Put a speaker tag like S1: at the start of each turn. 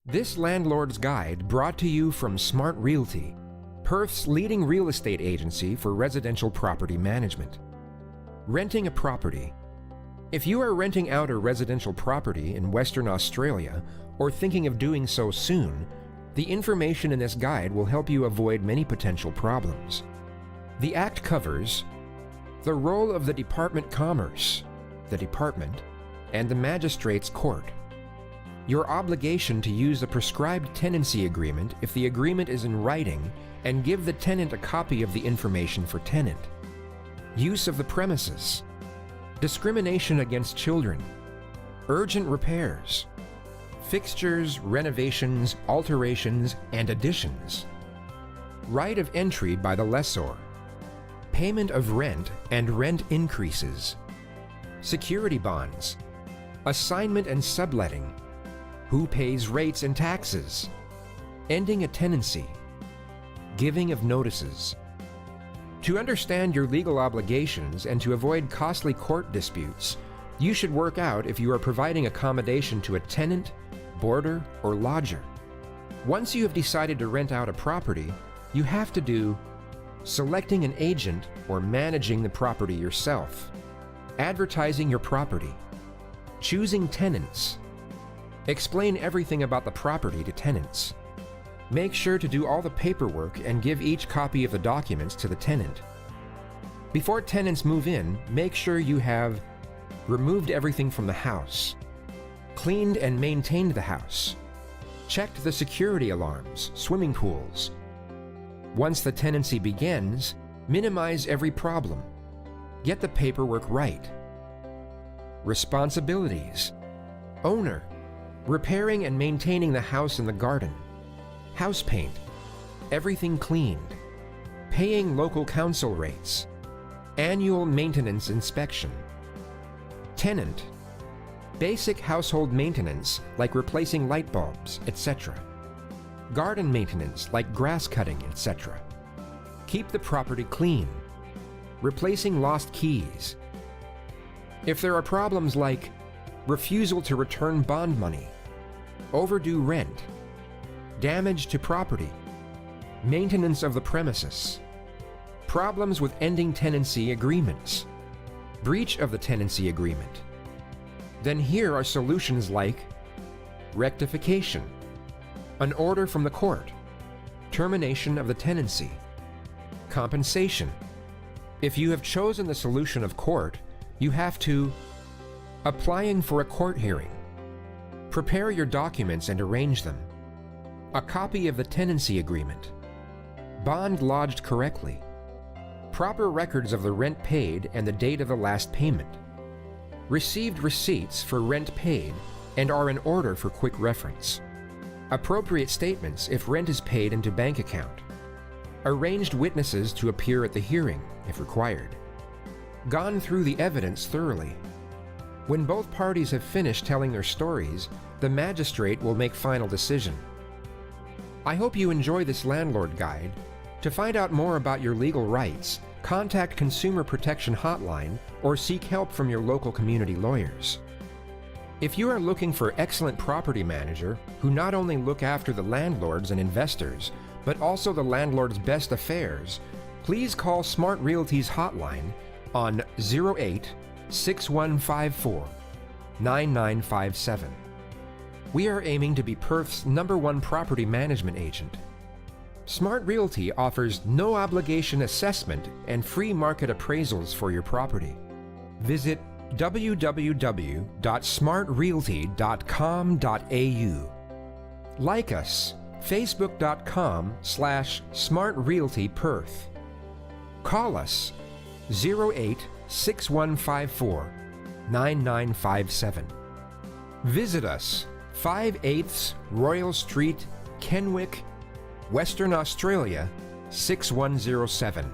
S1: This Landlord's Guide brought to you from Smart Realty, Perth's leading real estate agency for residential property management. Renting a property. If you are renting out a residential property in Western Australia or thinking of doing so soon, the information in this guide will help you avoid many potential problems. The Act covers the role of the Department Commerce, the Department, and the Magistrates Court. Your obligation to use a prescribed tenancy agreement if the agreement is in writing and give the tenant a copy of the information for tenant. Use of the premises. Discrimination against children. Urgent repairs. Fixtures, renovations, alterations, and additions. Right of entry by the lessor. Payment of rent and rent increases. Security bonds. Assignment and subletting. Who pays rates and taxes? Ending a tenancy. Giving of notices. To understand your legal obligations and to avoid costly court disputes, you should work out if you are providing accommodation to a tenant, boarder, or lodger. Once you have decided to rent out a property, you have to do selecting an agent or managing the property yourself, advertising your property, choosing tenants, explain everything about the property to tenants. Make sure to do all the paperwork and give each copy of the documents to the tenant. Before tenants move in, make sure you have removed everything from the house, cleaned and maintained the house, checked the security alarms, swimming pools. Once the tenancy begins, minimize every problem. Get the paperwork right. Responsibilities. Owner. Repairing and maintaining the house and the garden. House paint. Everything cleaned. Paying local council rates. Annual maintenance inspection. Tenant. Basic household maintenance like replacing light bulbs, etc. Garden maintenance like grass cutting, etc. Keep the property clean. Replacing lost keys. If there are problems like refusal to return bond money, overdue rent, damage to property, maintenance of the premises, problems with ending tenancy agreements, breach of the tenancy agreement, then here are solutions like rectification, an order from the court, termination of the tenancy, compensation. If you have chosen the solution of court, you have to applying for a court hearing. Prepare your documents and arrange them. A copy of the tenancy agreement. Bond lodged correctly. Proper records of the rent paid and the date of the last payment. Received receipts for rent paid and are in order for quick reference. Appropriate statements if rent is paid into bank account. Arranged witnesses to appear at the hearing, if required. Gone through the evidence thoroughly. When both parties have finished telling their stories, the magistrate will make final decision. I hope you enjoy this landlord guide. To find out more about your legal rights, contact Consumer Protection Hotline or seek help from your local community lawyers. If you are looking for excellent property manager who not only look after the landlords and investors, but also the landlord's best affairs, please call Smart Realty's hotline on 08-6154-9957. We are aiming to be Perth's #1 property management agent. Smart Realty offers no obligation assessment and free market appraisals for your property. Visit www.smartrealty.com.au. Like us, facebook.com/smartrealtyperth. Call us 08-6154-9957. Visit us 5/8 Royal Street, Kenwick, Western Australia 6107.